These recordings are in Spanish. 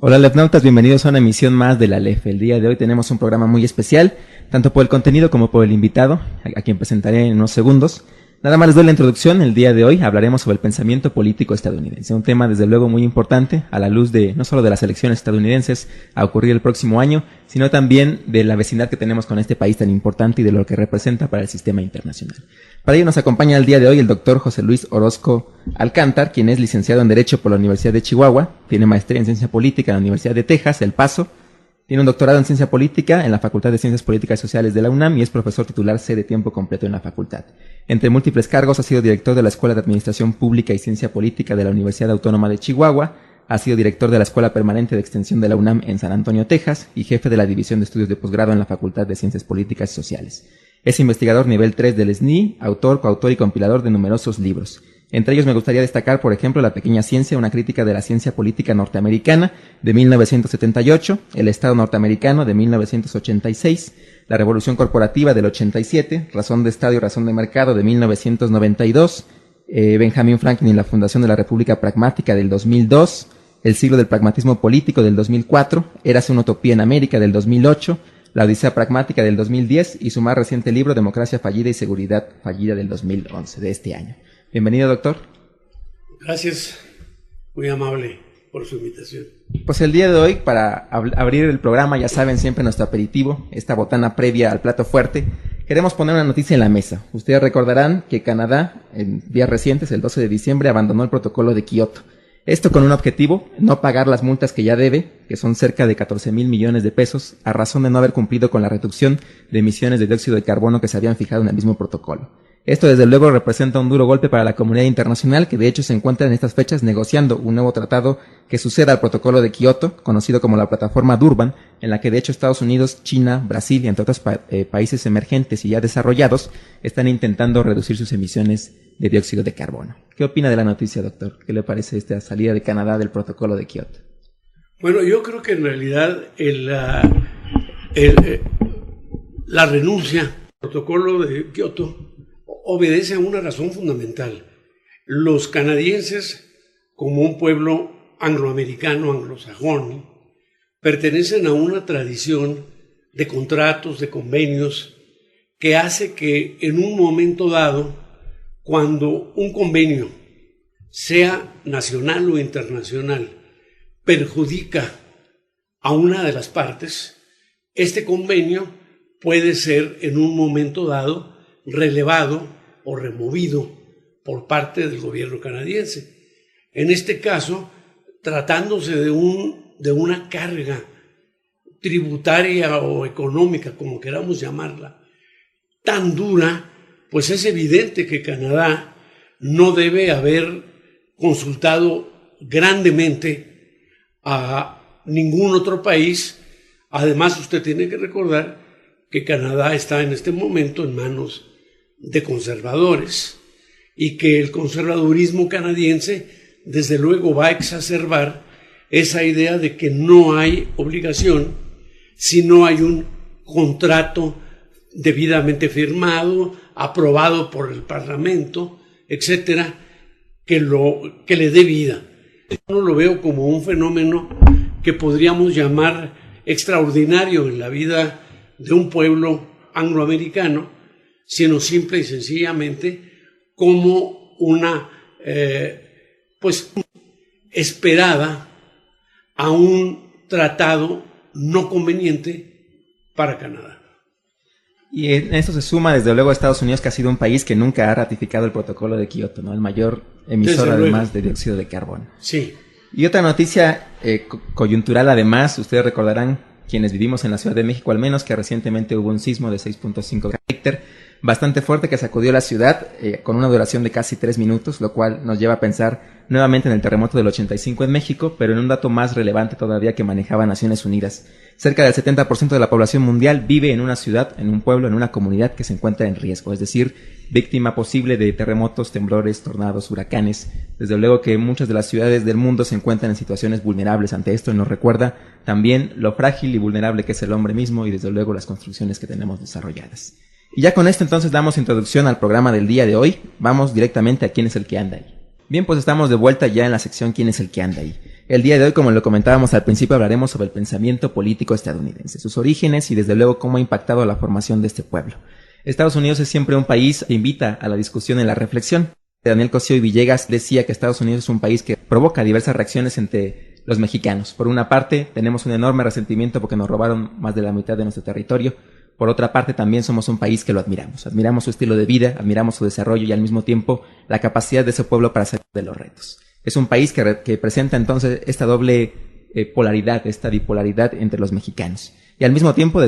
Hola Lepnautas, bienvenidos a una emisión más de la LEF. El día de hoy tenemos un programa muy especial, tanto por el contenido como por el invitado, a quien presentaré en unos segundos. Nada más les doy la introducción. El día de hoy hablaremos sobre el pensamiento político estadounidense, un tema desde luego muy importante a la luz de no solo de las elecciones estadounidenses a ocurrir el próximo año, sino también de la vecindad que tenemos con este país tan importante y de lo que representa para el sistema internacional. Para ello nos acompaña el día de hoy el doctor José Luis Orozco Alcántar, quien es licenciado en Derecho por la Universidad de Chihuahua, tiene maestría en Ciencia Política en la Universidad de Texas, El Paso, tiene un doctorado en Ciencia Política en la Facultad de Ciencias Políticas y Sociales de la UNAM y es profesor titular C de tiempo completo en la facultad. Entre múltiples cargos ha sido director de la Escuela de Administración Pública y Ciencia Política de la Universidad Autónoma de Chihuahua, ha sido director de la Escuela Permanente de Extensión de la UNAM en San Antonio, Texas, y jefe de la División de Estudios de Posgrado en la Facultad de Ciencias Políticas y Sociales. Es investigador nivel 3 del SNI, autor, coautor y compilador de numerosos libros. Entre ellos me gustaría destacar, por ejemplo, La Pequeña Ciencia, una crítica de la ciencia política norteamericana, de 1978, El Estado norteamericano, de 1986, La Revolución Corporativa, del 87, Razón de Estado y Razón de Mercado, de 1992, Benjamin Franklin y la Fundación de la República Pragmática, del 2002, El siglo del pragmatismo político, del 2004, Érase una utopía en América, del 2008, La Odisea Pragmática, del 2010 y su más reciente libro, Democracia Fallida y Seguridad Fallida, del 2011, de este año. Bienvenido, doctor. Gracias, muy amable por su invitación. Pues el día de hoy, para abrir el programa, ya saben, siempre nuestro aperitivo, esta botana previa al plato fuerte, queremos poner una noticia en la mesa. Ustedes recordarán que Canadá, en días recientes, el 12 de diciembre, abandonó el protocolo de Kioto. Esto con un objetivo, no pagar las multas que ya debe, que son cerca de 14,000 millones de pesos, a razón de no haber cumplido con la reducción de emisiones de dióxido de carbono que se habían fijado en el mismo protocolo. Esto desde luego representa un duro golpe para la comunidad internacional que de hecho se encuentra en estas fechas negociando un nuevo tratado que suceda al protocolo de Kioto, conocido como la plataforma Durban, en la que de hecho Estados Unidos, China, Brasil y entre otros países emergentes y ya desarrollados están intentando reducir sus emisiones de dióxido de carbono. ¿Qué opina de la noticia, doctor? ¿Qué le parece esta salida de Canadá del protocolo de Kioto? Bueno, yo creo que en realidad la renuncia al protocolo de Kioto obedece a una razón fundamental. Los canadienses, como un pueblo angloamericano, anglosajón, pertenecen a una tradición de contratos, de convenios, que hace que en un momento dado, cuando un convenio, sea nacional o internacional, perjudica a una de las partes, este convenio puede ser en un momento dado relevado o removido por parte del gobierno canadiense. En este caso, tratándose de una carga tributaria o económica, como queramos llamarla, tan dura, pues es evidente que Canadá no debe haber consultado grandemente a ningún otro país. Además, usted tiene que recordar que Canadá está en este momento en manos de conservadores y que el conservadurismo canadiense desde luego va a exacerbar esa idea de que no hay obligación si no hay un contrato debidamente firmado, aprobado por el Parlamento, etcétera, que le dé vida. Yo no lo veo como un fenómeno que podríamos llamar extraordinario en la vida de un pueblo angloamericano, sino simple y sencillamente como una esperada a un tratado no conveniente para Canadá. Y en esto se suma desde luego a Estados Unidos, que ha sido un país que nunca ha ratificado el protocolo de Kioto, ¿no? El mayor emisor además de dióxido de carbono. Sí. Y otra noticia coyuntural además, ustedes recordarán, quienes vivimos en la Ciudad de México al menos, que recientemente hubo un sismo de 6.5 Richter, bastante fuerte, que sacudió la ciudad con una duración de casi 3 minutos, lo cual nos lleva a pensar nuevamente en el terremoto del 85 en México, pero en un dato más relevante todavía que manejaba Naciones Unidas. Cerca del 70% de la población mundial vive en una ciudad, en un pueblo, en una comunidad que se encuentra en riesgo, es decir, víctima posible de terremotos, temblores, tornados, huracanes. Desde luego que muchas de las ciudades del mundo se encuentran en situaciones vulnerables ante esto y nos recuerda también lo frágil y vulnerable que es el hombre mismo y desde luego las construcciones que tenemos desarrolladas. Y ya con esto entonces damos introducción al programa del día de hoy. Vamos directamente a ¿Quién es el que anda ahí? Bien, pues estamos de vuelta ya en la sección ¿Quién es el que anda ahí? El día de hoy, como lo comentábamos al principio, hablaremos sobre el pensamiento político estadounidense, sus orígenes y desde luego cómo ha impactado la formación de este pueblo. Estados Unidos es siempre un país que invita a la discusión y la reflexión. Daniel Cosío y Villegas decía que Estados Unidos es un país que provoca diversas reacciones entre los mexicanos. Por una parte, tenemos un enorme resentimiento porque nos robaron más de la mitad de nuestro territorio. Por otra parte, también somos un país que lo admiramos. Admiramos su estilo de vida, admiramos su desarrollo y al mismo tiempo la capacidad de ese pueblo para salir de los retos. Es un país que presenta entonces esta doble polaridad, esta bipolaridad entre los mexicanos. Y al mismo tiempo,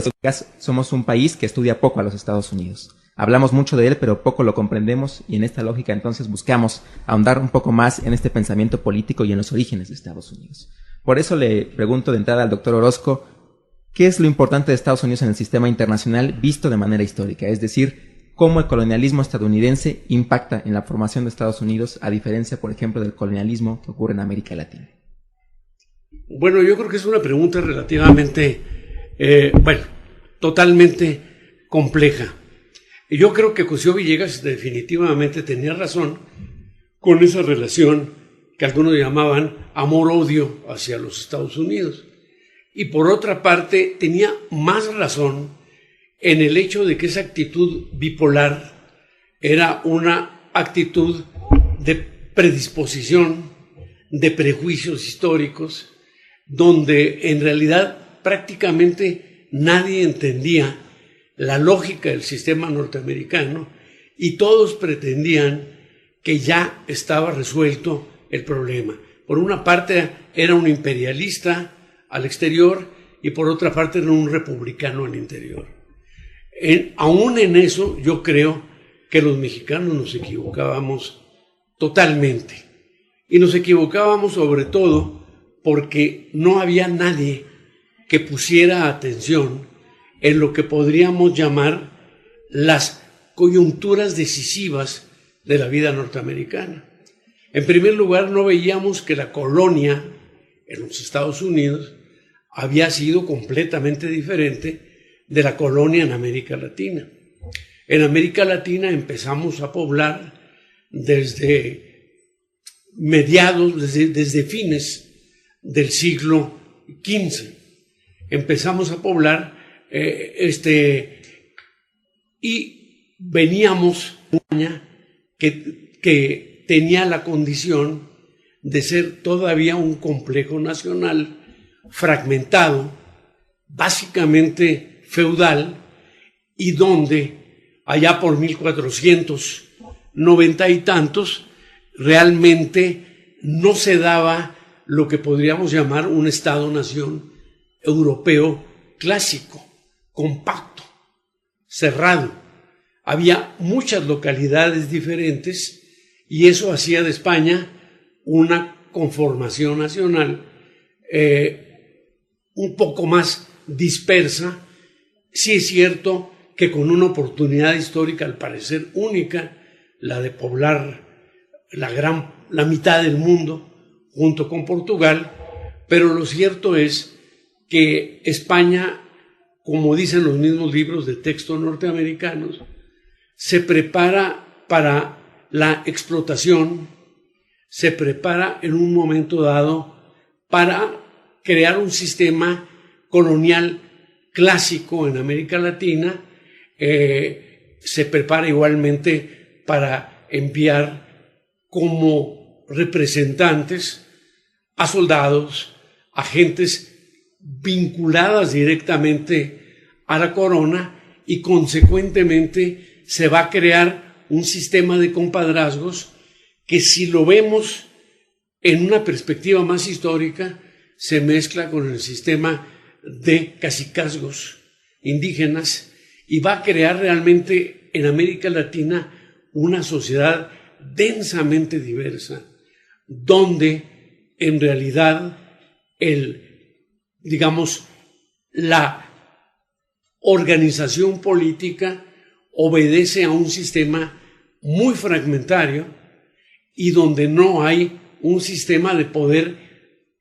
somos un país que estudia poco a los Estados Unidos. Hablamos mucho de él, pero poco lo comprendemos y en esta lógica entonces buscamos ahondar un poco más en este pensamiento político y en los orígenes de Estados Unidos. Por eso le pregunto de entrada al doctor Orozco, ¿qué es lo importante de Estados Unidos en el sistema internacional visto de manera histórica? Es decir, ¿cómo el colonialismo estadounidense impacta en la formación de Estados Unidos a diferencia, por ejemplo, del colonialismo que ocurre en América Latina? Bueno, yo creo que es una pregunta relativamente, totalmente compleja. Yo creo que Cosío Villegas definitivamente tenía razón con esa relación que algunos llamaban amor-odio hacia los Estados Unidos. Y por otra parte, tenía más razón en el hecho de que esa actitud bipolar era una actitud de predisposición, de prejuicios históricos, donde en realidad prácticamente nadie entendía la lógica del sistema norteamericano y todos pretendían que ya estaba resuelto el problema. Por una parte era un imperialista al exterior y por otra parte era un republicano al interior. Aún en eso yo creo que los mexicanos nos equivocábamos totalmente y nos equivocábamos sobre todo porque no había nadie que pusiera atención en lo que podríamos llamar las coyunturas decisivas de la vida norteamericana. En primer lugar, no veíamos que la colonia en los Estados Unidos había sido completamente diferente de la colonia en América Latina. En América Latina empezamos a poblar desde mediados, desde fines del siglo XV. Empezamos a poblar y veníamos de una que tenía la condición de ser todavía un complejo nacional fragmentado, básicamente feudal, y donde allá por 1490 y tantos realmente no se daba lo que podríamos llamar un Estado-nación europeo clásico, compacto, cerrado. Había muchas localidades diferentes y eso hacía de España una conformación nacional un poco más dispersa. Sí es cierto que con una oportunidad histórica al parecer única, la de poblar la mitad del mundo junto con Portugal, pero lo cierto es que España, como dicen los mismos libros de texto norteamericanos, se prepara para la explotación, se prepara en un momento dado para crear un sistema colonial clásico en América Latina, se prepara igualmente para enviar como representantes a soldados, a gentes vinculadas directamente a la corona y consecuentemente se va a crear un sistema de compadrazgos que, si lo vemos en una perspectiva más histórica, se mezcla con el sistema de cacicazgos indígenas y va a crear realmente en América Latina una sociedad densamente diversa, donde en realidad la organización política obedece a un sistema muy fragmentario y donde no hay un sistema de poder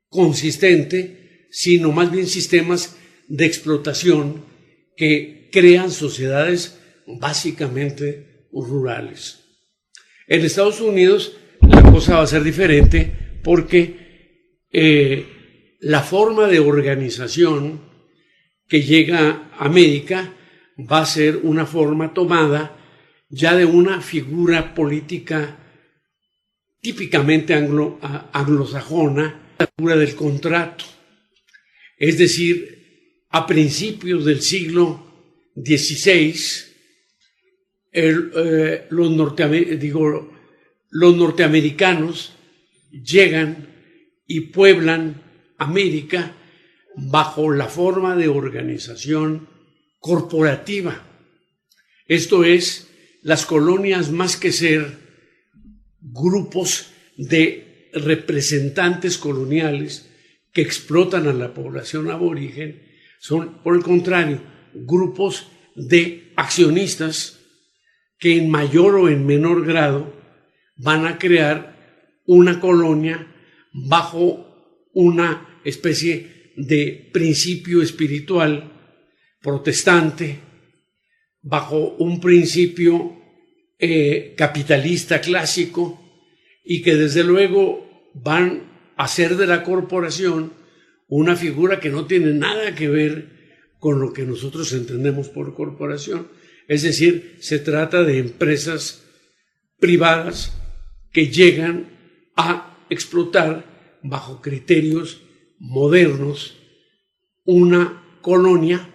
consistente, sino más bien sistemas de explotación que crean sociedades básicamente rurales. En Estados Unidos la cosa va a ser diferente porque la forma de organización que llega a América va a ser una forma tomada ya de una figura política típicamente anglosajona, la figura del contrato. Es decir, a principios del siglo XVI, los norteamericanos llegan y pueblan América bajo la forma de organización corporativa. Esto es, las colonias, más que ser grupos de representantes coloniales que explotan a la población aborigen, son, por el contrario, grupos de accionistas que en mayor o en menor grado van a crear una colonia bajo una especie de principio espiritual protestante, bajo un principio capitalista clásico, y que desde luego van a hacer de la corporación una figura que no tiene nada que ver con lo que nosotros entendemos por corporación. Es decir, se trata de empresas privadas que llegan a explotar bajo criterios modernos una colonia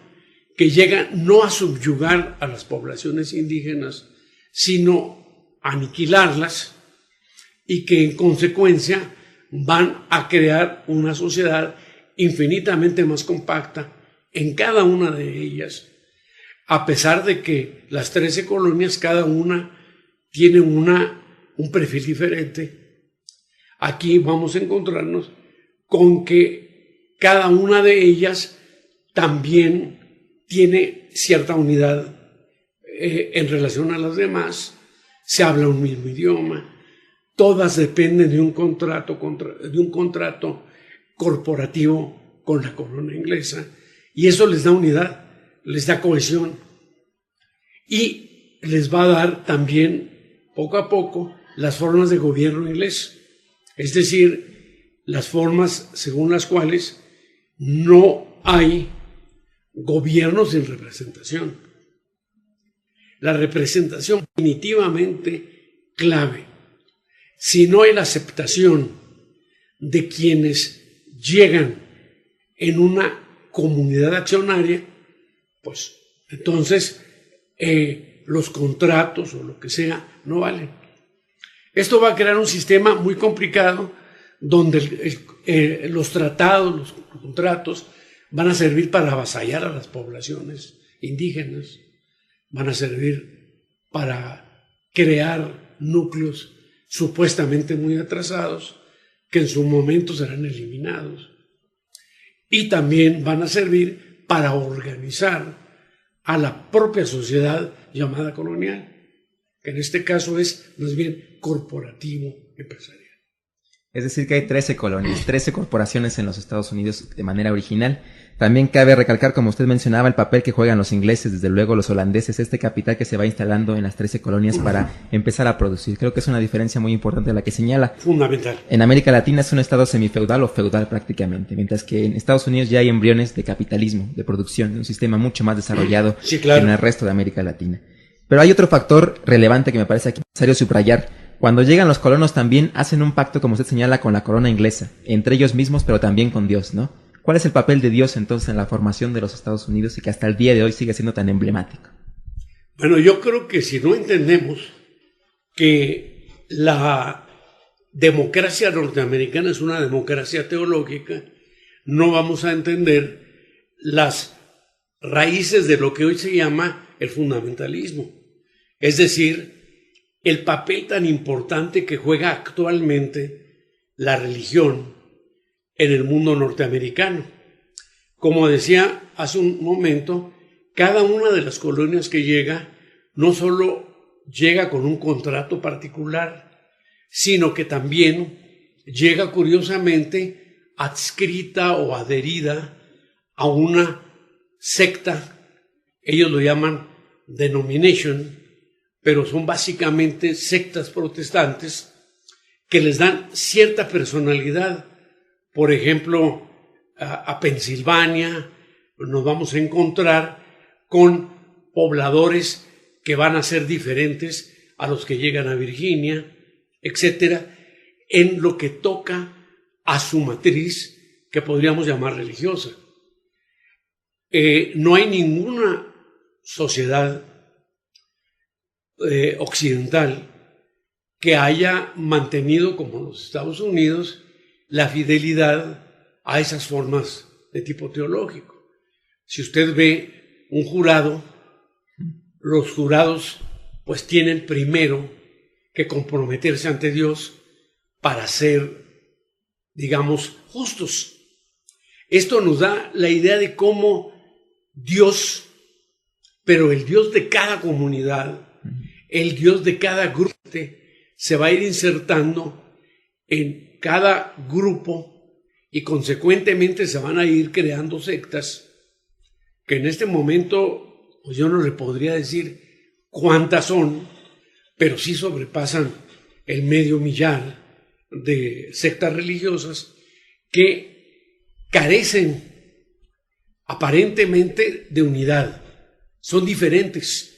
que llega no a subyugar a las poblaciones indígenas, sino a aniquilarlas, y que en consecuencia van a crear una sociedad infinitamente más compacta en cada una de ellas, a pesar de que las 13 colonias, cada una tiene un perfil diferente. Aquí vamos a encontrarnos con que cada una de ellas también tiene cierta unidad en relación a las demás, se habla un mismo idioma, todas dependen de un contrato corporativo con la corona inglesa, y eso les da unidad, les da cohesión, y les va a dar también poco a poco las formas de gobierno inglés, es decir, las formas según las cuales no hay gobierno sin representación. La representación es definitivamente clave. Si no hay la aceptación de quienes llegan en una comunidad accionaria, pues entonces los contratos o lo que sea no valen. Esto va a crear un sistema muy complicado donde los tratados, los contratos van a servir para avasallar a las poblaciones indígenas, van a servir para crear núcleos supuestamente muy atrasados que en su momento serán eliminados, y también van a servir para organizar a la propia sociedad llamada colonial, que en este caso es más bien corporativo empresarial. Es decir, que hay 13 colonias, 13 corporaciones en los Estados Unidos de manera original. También cabe recalcar, como usted mencionaba, el papel que juegan los ingleses, desde luego los holandeses, este capital que se va instalando en las 13 colonias para empezar a producir. Creo que es una diferencia muy importante la que señala. Fundamental. En América Latina es un estado semifeudal o feudal prácticamente, mientras que en Estados Unidos ya hay embriones de capitalismo, de producción, de un sistema mucho más desarrollado sí, claro, que en el resto de América Latina. Pero hay otro factor relevante que me parece aquí necesario subrayar. Cuando llegan los colonos también hacen un pacto, como usted señala, con la corona inglesa, entre ellos mismos, pero también con Dios, ¿no? ¿Cuál es el papel de Dios entonces en la formación de los Estados Unidos y que hasta el día de hoy sigue siendo tan emblemático? Bueno, yo creo que si no entendemos que la democracia norteamericana es una democracia teológica, no vamos a entender las raíces de lo que hoy se llama el fundamentalismo. Es decir, el papel tan importante que juega actualmente la religión en el mundo norteamericano. Como decía hace un momento, cada una de las colonias que llega no solo llega con un contrato particular, sino que también llega curiosamente adscrita o adherida a una secta. Ellos lo llaman denomination, pero son básicamente sectas protestantes que les dan cierta personalidad. por ejemplo, a Pensilvania, nos vamos a encontrar con pobladores que van a ser diferentes a los que llegan a Virginia, etcétera, en lo que toca a su matriz que podríamos llamar religiosa. No hay ninguna sociedad occidental que haya mantenido, como los Estados Unidos, la fidelidad a esas formas de tipo teológico. Si usted ve un jurado, los jurados pues tienen primero que comprometerse ante Dios para ser, digamos, justos. Esto nos da la idea de cómo Dios, pero el Dios de cada comunidad, el Dios de cada grupo, se va a ir insertando en cada grupo y consecuentemente se van a ir creando sectas que en este momento pues yo no le podría decir cuántas son, pero sí sobrepasan el medio millar de sectas religiosas que carecen aparentemente de unidad, son diferentes,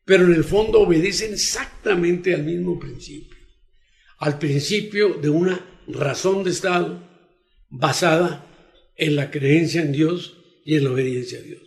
pero en el fondo obedecen exactamente al mismo principio, al principio de una razón de Estado basada en la creencia en Dios y en la obediencia a Dios.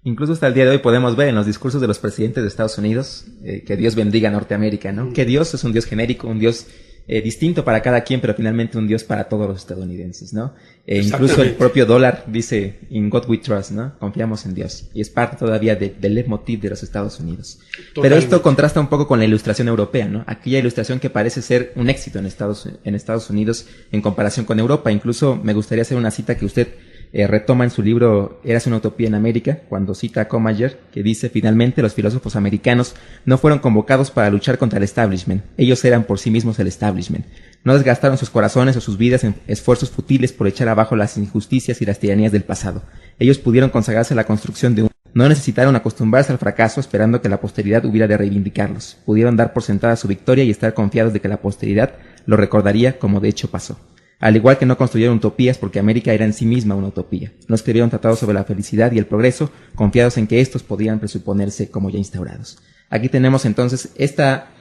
Incluso hasta el día de hoy podemos ver en los discursos de los presidentes de Estados Unidos que Dios bendiga a Norteamérica, ¿no? Que Dios es un Dios genérico, un Dios distinto para cada quien, pero finalmente un Dios para todos los estadounidenses, ¿no? Incluso el propio dólar dice, in God we trust, ¿no? Confiamos en Dios. Y es parte todavía del leitmotiv de los Estados Unidos. Totalmente. Pero esto contrasta un poco con la ilustración europea, ¿no? Aquella ilustración que parece ser un éxito en Estados Unidos en comparación con Europa. Incluso me gustaría hacer una cita que usted retoma en su libro Érase una utopía en América, cuando cita a Commager, que dice: finalmente los filósofos americanos no fueron convocados para luchar contra el establishment, ellos eran por sí mismos el establishment. No desgastaron sus corazones o sus vidas en esfuerzos futiles por echar abajo las injusticias y las tiranías del pasado. Ellos pudieron consagrarse a la construcción de un... No necesitaron acostumbrarse al fracaso esperando que la posteridad hubiera de reivindicarlos. Pudieron dar por sentada su victoria y estar confiados de que la posteridad lo recordaría como de hecho pasó. Al igual que no construyeron utopías porque América era en sí misma una utopía. No escribieron tratados sobre la felicidad y el progreso, confiados en que estos podían presuponerse como ya instaurados. Aquí tenemos entonces esta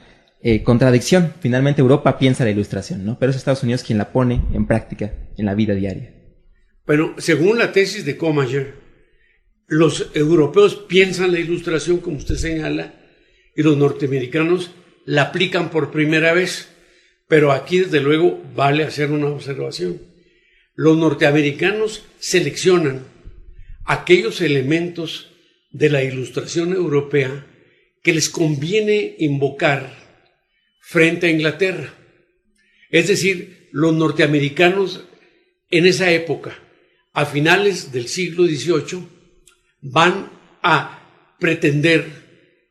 contradicción. Finalmente Europa piensa la ilustración, ¿no? Pero es Estados Unidos quien la pone en práctica en la vida diaria. Bueno, según la tesis de Commager, los europeos piensan la ilustración, como usted señala, y los norteamericanos la aplican por primera vez. Pero aquí, desde luego, vale hacer una observación. Los norteamericanos seleccionan aquellos elementos de la ilustración europea que les conviene invocar frente a Inglaterra. Es decir, los norteamericanos en esa época, a finales del siglo XVIII, van a pretender,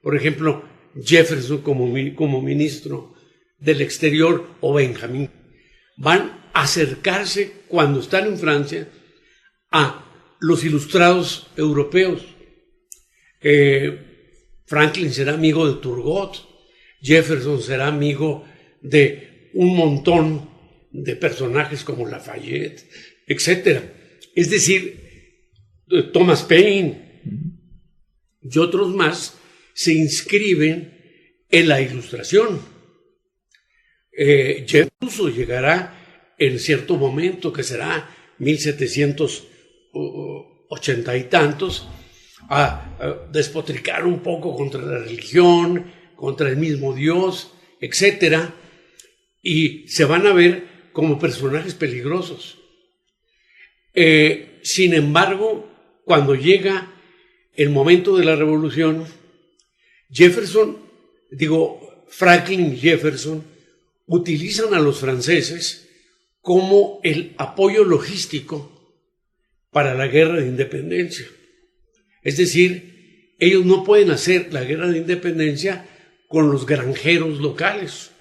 por ejemplo, Jefferson como ministro del exterior o Benjamín, van a acercarse cuando están en Francia a los ilustrados europeos. Franklin será amigo de Turgot, Jefferson será amigo de un montón de personajes como Lafayette, etc. Es decir, Thomas Paine y otros más se inscriben en la ilustración. Incluso llegará en cierto momento, que será 1780 y tantos, a despotricar un poco contra la religión, contra el mismo Dios, etc. Y se van a ver como personajes peligrosos. Sin embargo, cuando llega el momento de la revolución, Franklin y Jefferson utilizan a los franceses como el apoyo logístico para la guerra de independencia. Es decir, ellos no pueden hacer la guerra de independencia con los granjeros locales.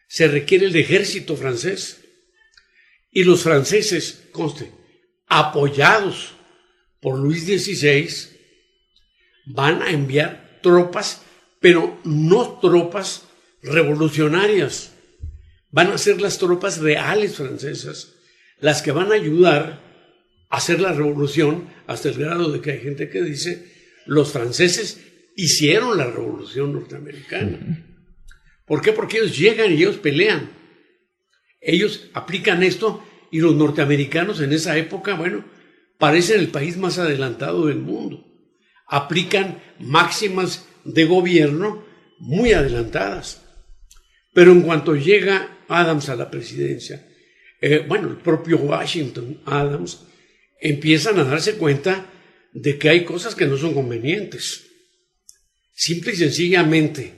Se requiere el ejército francés. Y los franceses, apoyados por Luis XVI, van a enviar tropas, pero no tropas revolucionarias. van a ser las tropas reales francesas las que van a ayudar a hacer la revolución, hasta el grado de que hay gente que dice, los franceses hicieron la revolución norteamericana. ¿Por qué? Porque ellos llegan y ellos pelean. Ellos aplican esto y los norteamericanos en esa época, bueno, parecen el país más adelantado del mundo. Aplican máximas de gobierno muy adelantadas. Pero en cuanto llega Adams a la presidencia, el propio Washington, Adams, empiezan a darse cuenta de que hay cosas que no son convenientes. Simple y sencillamente,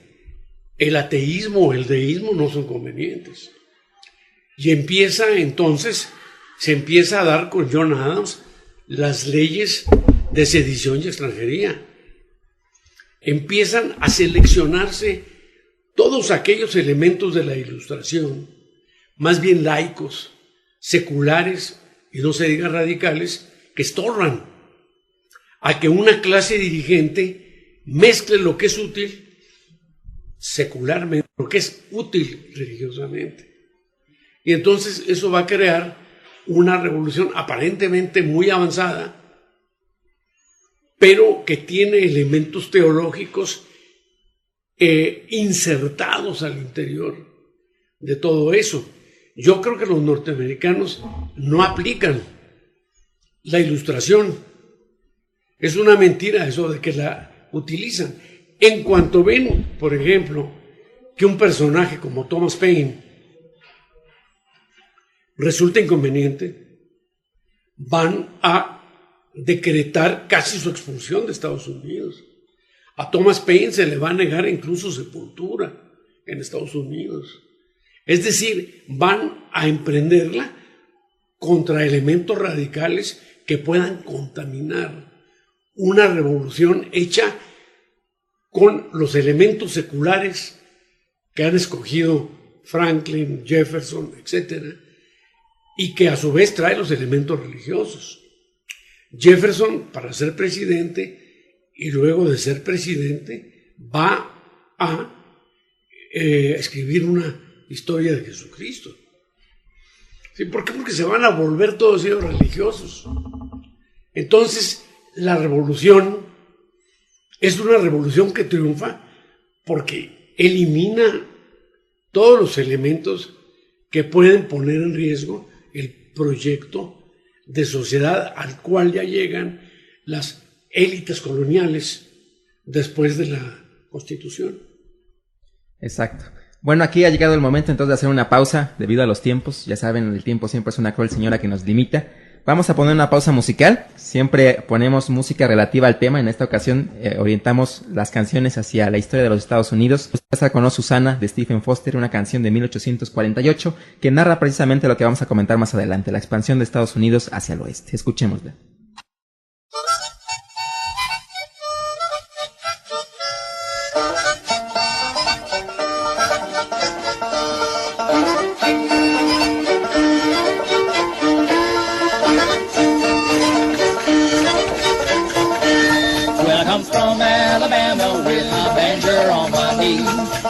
el ateísmo o el deísmo no son convenientes. Y se empieza a dar con John Adams las leyes de sedición y extranjería. Empiezan a seleccionarse todos aquellos elementos de la Ilustración, más bien laicos, seculares y no se diga radicales, que estorban a que una clase dirigente mezcle lo que es útil secularmente, lo que es útil religiosamente. Y entonces eso va a crear una revolución aparentemente muy avanzada, pero que tiene elementos teológicos insertados al interior de todo eso. Yo creo que los norteamericanos no aplican la Ilustración. Es una mentira eso de que la utilizan. En cuanto ven, por ejemplo, que un personaje como Thomas Paine resulta inconveniente, van a decretar casi su expulsión de Estados Unidos. A Thomas Paine se le va a negar incluso sepultura en Estados Unidos. Es decir, van a emprenderla contra elementos radicales que puedan contaminar una revolución hecha con los elementos seculares que han escogido Franklin, Jefferson, etcétera, y que a su vez trae los elementos religiosos. Jefferson, para ser presidente, y luego de ser presidente, va a escribir una historia de Jesucristo. ¿Sí? ¿Por qué? Porque se van a volver todos ellos religiosos. Entonces, la revolución es una revolución que triunfa porque elimina todos los elementos que pueden poner en riesgo el proyecto de sociedad al cual ya llegan las élites coloniales después de la Constitución. Exacto. Bueno, aquí ha llegado el momento entonces de hacer una pausa debido a los tiempos. Ya saben, el tiempo siempre es una cruel señora que nos limita. Vamos a poner una pausa musical. Siempre ponemos música relativa al tema. En esta ocasión orientamos las canciones hacia la historia de los Estados Unidos. Usted conoce Susana de Stephen Foster, una canción de 1848 que narra precisamente lo que vamos a comentar más adelante, la expansión de Estados Unidos hacia el oeste. Escuchémosla.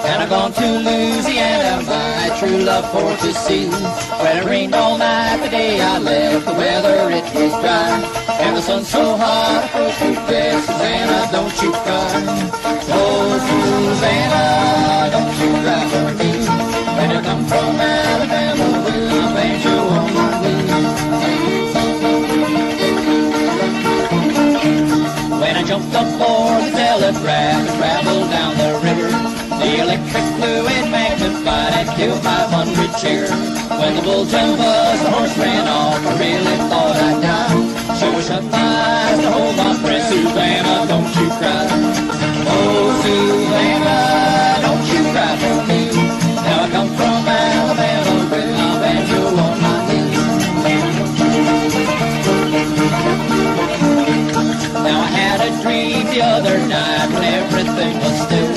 And I've gone to Louisiana, my true love for to see. When it rained all night the day I left, the weather it was dry. And the sun so hot, I put to bed, Susanna, don't you cry. Oh, Susanna, don't you cry for me. When I come from Alabama, with a banjo on my knee. When I jumped aboard the telegraph and traveled down the river, the electric fluid magnified at 2,500 cheer. When the bull jumped us, the horse ran off, I really thought I'd die. So I shut my eyes to hold my breath. Susanna, don't you cry. Oh, Susanna, don't you cry for me. Now I come from Alabama with my banjo on my knee. Now I had a dream the other night when everything was still,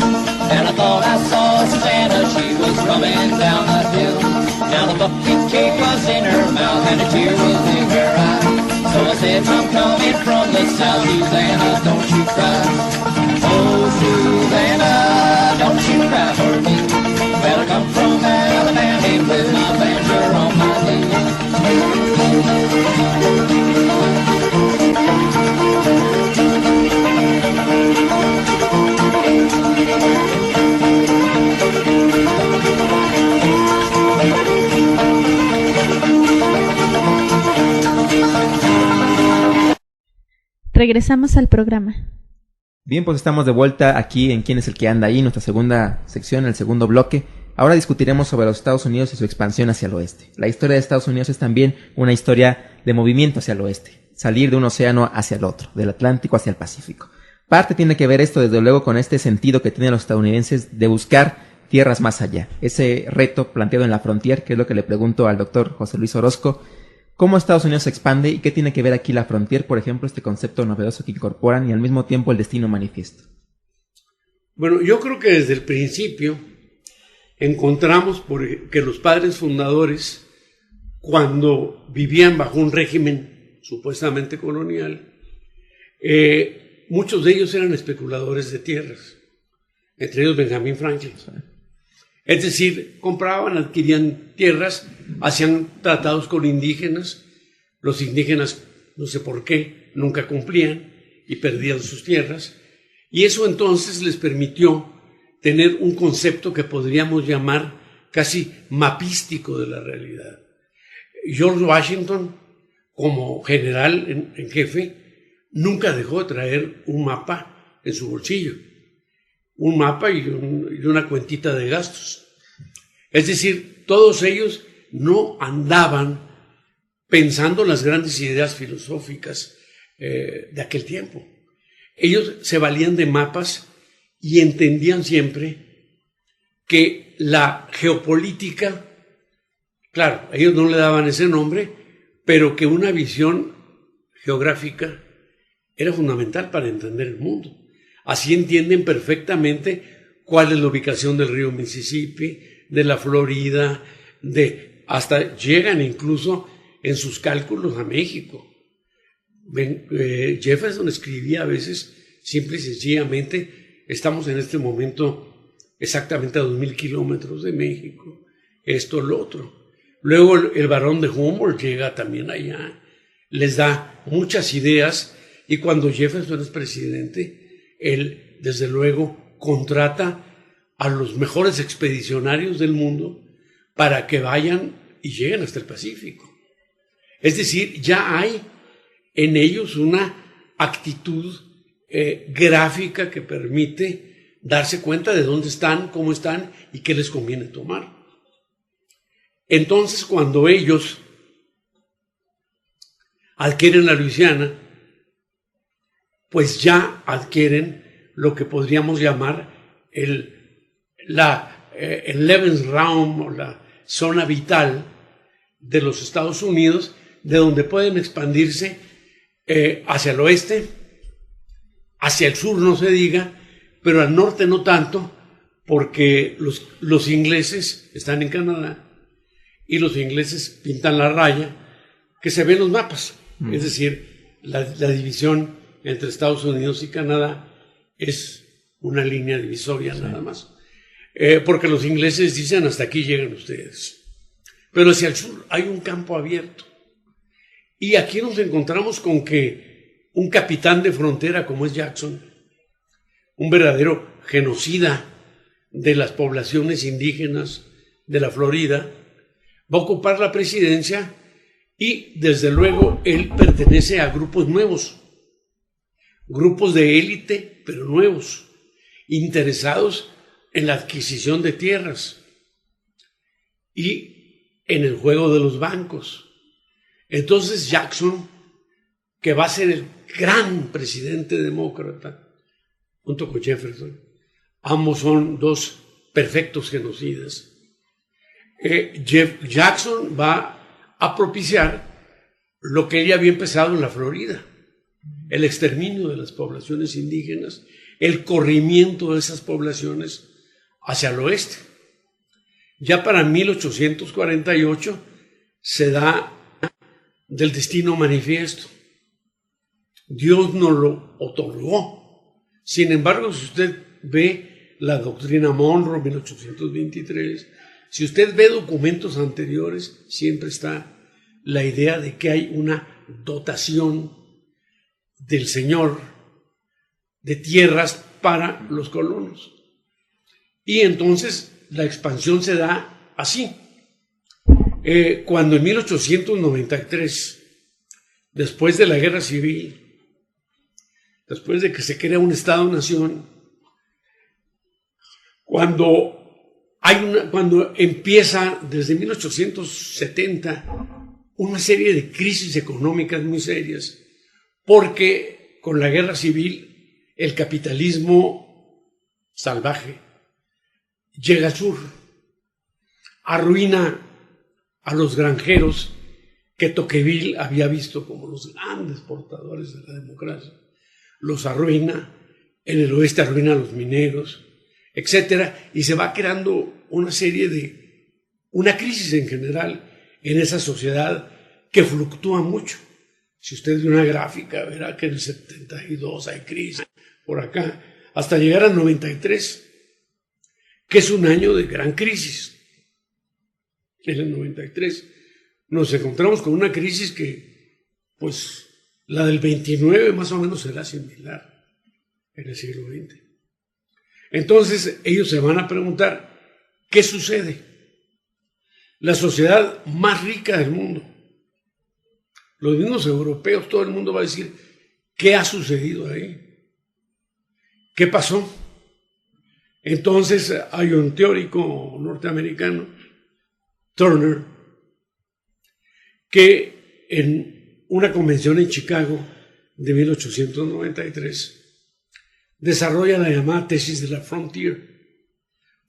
and I thought I saw Susanna, she was coming down the hill. Now the bucket cake was in her mouth and a tear was in her eye. So I said, I'm coming from the south, Susanna, don't you cry. Oh, Susanna, don't you cry for me. Well, I come from Alabama. with my banjo on my knee. Regresamos al programa. Bien, pues estamos de vuelta aquí en ¿Quién es el que anda ahí? Nuestra segunda sección, el segundo bloque. Ahora discutiremos sobre los Estados Unidos y su expansión hacia el oeste. La historia de Estados Unidos es también una historia de movimiento hacia el oeste, salir de un océano hacia el otro, del Atlántico hacia el Pacífico. Parte tiene que ver esto, desde luego, con este sentido que tienen los estadounidenses de buscar tierras más allá. Ese reto planteado en la Frontier, que es lo que le pregunto al doctor José Luis Orozco. ¿Cómo Estados Unidos se expande y qué tiene que ver aquí la Frontier, por ejemplo, este concepto novedoso que incorporan y al mismo tiempo el destino manifiesto? Bueno, yo creo que desde el principio encontramos que los padres fundadores, cuando vivían bajo un régimen supuestamente colonial, muchos de ellos eran especuladores de tierras, entre ellos Benjamin Franklin. Es decir, compraban, adquirían tierras, hacían tratados con indígenas. Los indígenas, no sé por qué, nunca cumplían y perdían sus tierras. Y eso entonces les permitió tener un concepto que podríamos llamar casi mapístico de la realidad. George Washington, como general en jefe, nunca dejó de traer un mapa en su bolsillo. Un mapa y una cuentita de gastos. Es decir, todos ellos no andaban pensando las grandes ideas filosóficas de aquel tiempo. Ellos se valían de mapas y entendían siempre que la geopolítica, claro, ellos no le daban ese nombre, pero que una visión geográfica era fundamental para entender el mundo. Así entienden perfectamente cuál es la ubicación del río Mississippi, de la Florida, hasta llegan incluso en sus cálculos a México. Jefferson escribía a veces simple y sencillamente: estamos en este momento exactamente a 2,000 kilómetros de México, esto, lo otro. Luego el barón de Humboldt llega también allá, les da muchas ideas, y cuando Jefferson es presidente, él, desde luego, contrata a los mejores expedicionarios del mundo para que vayan y lleguen hasta el Pacífico. Es decir, ya hay en ellos una actitud gráfica que permite darse cuenta de dónde están, cómo están y qué les conviene tomar. Entonces, cuando ellos adquieren la Luisiana, pues ya adquieren lo que podríamos llamar el Lebensraum, o la zona vital de los Estados Unidos, de donde pueden expandirse hacia el oeste, hacia el sur no se diga, pero al norte no tanto, porque los ingleses están en Canadá y los ingleses pintan la raya que se ve en los mapas. Es decir, la división entre Estados Unidos y Canadá es una línea divisoria nada más. Porque los ingleses dicen: hasta aquí llegan ustedes. Pero hacia el sur hay un campo abierto. Y aquí nos encontramos con que un capitán de frontera como es Jackson, un verdadero genocida de las poblaciones indígenas de la Florida, va a ocupar la presidencia y desde luego él pertenece a grupos nuevos, grupos de élite, pero nuevos, interesados en la adquisición de tierras y en el juego de los bancos. Entonces Jackson, que va a ser el gran presidente demócrata, junto con Jefferson, ambos son dos perfectos genocidas. Jackson va a propiciar lo que él ya había empezado en la Florida: el exterminio de las poblaciones indígenas, el corrimiento de esas poblaciones hacia el oeste. Ya para 1848 se da del destino manifiesto. Dios nos lo otorgó. Sin embargo, si usted ve la doctrina Monroe, 1823, Si usted ve documentos anteriores, siempre está la idea de que hay una dotación del señor de tierras para los colonos. Y entonces la expansión se da así. Cuando en 1893, después de la Guerra Civil, después de que se crea un Estado-nación, cuando empieza desde 1870 una serie de crisis económicas muy serias, porque con la Guerra Civil el capitalismo salvaje llega al sur, arruina a los granjeros que Tocqueville había visto como los grandes portadores de la democracia, los arruina, en el oeste arruina a los mineros, etcétera, y se va creando una crisis en general en esa sociedad que fluctúa mucho. Si usted ve una gráfica, verá que en el 72 hay crisis, por acá, hasta llegar al 93, que es un año de gran crisis. En el 93 nos encontramos con una crisis que, pues, la del 29 más o menos será similar en el siglo XX. Entonces ellos se van a preguntar, ¿qué sucede? La sociedad más rica del mundo, los mismos europeos, todo el mundo va a decir, ¿qué ha sucedido ahí? ¿Qué pasó? Entonces hay un teórico norteamericano, Turner, que en una convención en Chicago de 1893 desarrolla la llamada tesis de la frontier.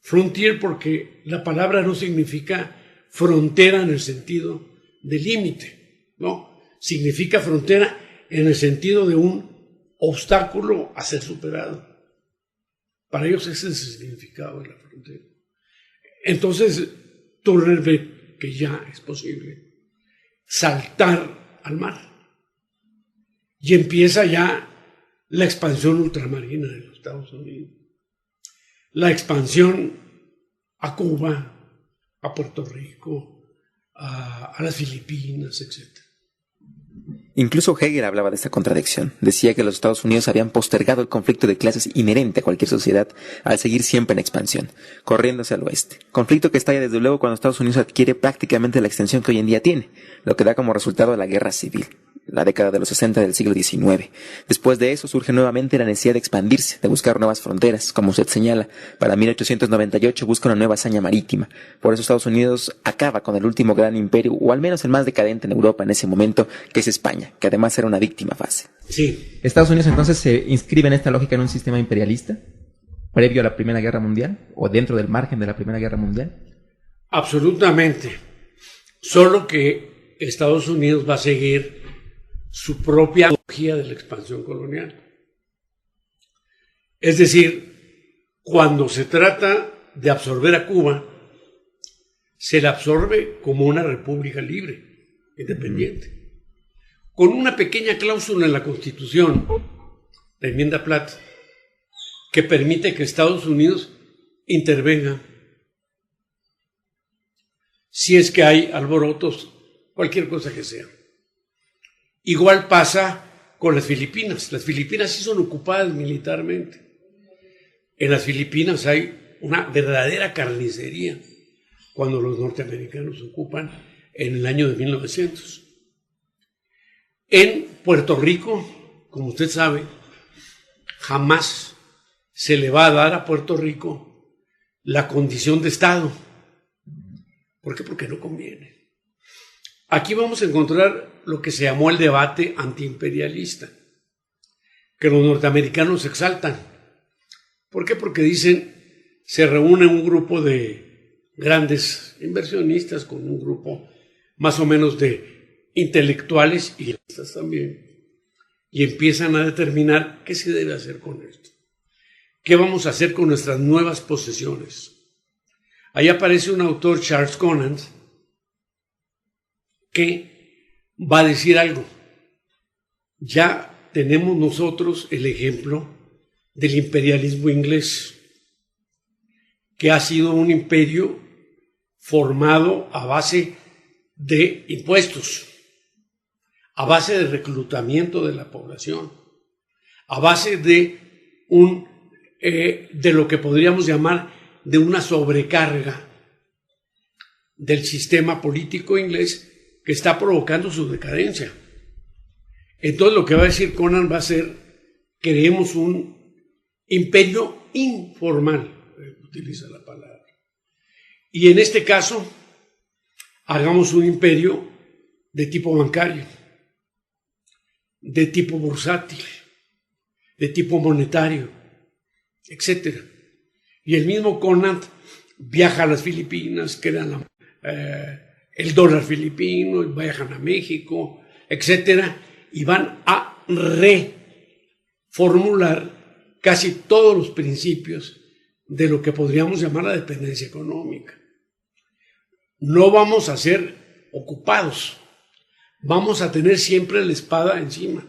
Frontier porque la palabra no significa frontera en el sentido de límite, no, significa frontera en el sentido de un obstáculo a ser superado. Para ellos ese es el significado de la frontera. Entonces Turner ve que ya es posible saltar al mar y empieza ya la expansión ultramarina de los Estados Unidos, la expansión a Cuba, a Puerto Rico, a las Filipinas, etc. Incluso Hegel hablaba de esta contradicción. Decía que los Estados Unidos habían postergado el conflicto de clases inherente a cualquier sociedad al seguir siempre en expansión, corriéndose al oeste. Conflicto que estalla desde luego cuando Estados Unidos adquiere prácticamente la extensión que hoy en día tiene, lo que da como resultado la Guerra Civil, la década de los 60 del siglo XIX. Después de eso surge nuevamente la necesidad de expandirse, de buscar nuevas fronteras, como usted señala. Para 1898 busca una nueva hazaña marítima. Por eso Estados Unidos acaba con el último gran imperio, o al menos el más decadente en Europa en ese momento, que es España, que además era una víctima fácil. Sí. ¿Estados Unidos entonces se inscribe en esta lógica en un sistema imperialista, previo a la Primera Guerra Mundial, o dentro del margen de la Primera Guerra Mundial? Absolutamente. Solo que Estados Unidos va a seguir su propia lógica de la expansión colonial. Es decir, cuando se trata de absorber a Cuba, se la absorbe como una república libre, independiente, con una pequeña cláusula en la Constitución, la enmienda Platt, que permite que Estados Unidos intervenga si es que hay alborotos, cualquier cosa que sea. Igual pasa con las Filipinas. Las Filipinas sí son ocupadas militarmente. En las Filipinas hay una verdadera carnicería cuando los norteamericanos ocupan en el año de 1900. En Puerto Rico, como usted sabe, jamás se le va a dar a Puerto Rico la condición de Estado. ¿Por qué? Porque no conviene. Aquí vamos a encontrar lo que se llamó el debate antiimperialista, que los norteamericanos exaltan. ¿Por qué? Porque dicen, se reúne un grupo de grandes inversionistas con un grupo más o menos de intelectuales y artistas también, y empiezan a determinar qué se debe hacer con esto. ¿Qué vamos a hacer con nuestras nuevas posesiones? Ahí aparece un autor, Charles Conant, que va a decir algo. Ya tenemos nosotros el ejemplo del imperialismo inglés, que ha sido un imperio formado a base de impuestos, a base de reclutamiento de la población, a base de de lo que podríamos llamar de una sobrecarga del sistema político inglés que está provocando su decadencia. Entonces lo que va a decir Conan va a ser: creemos un imperio informal, utiliza la palabra, y en este caso hagamos un imperio de tipo bancario, de tipo bursátil, de tipo monetario, etc. Y el mismo Conant viaja a las Filipinas, crean el dólar filipino, viajan a México, etc. Y van a reformular casi todos los principios de lo que podríamos llamar la dependencia económica. No vamos a ser ocupados, vamos a tener siempre la espada encima.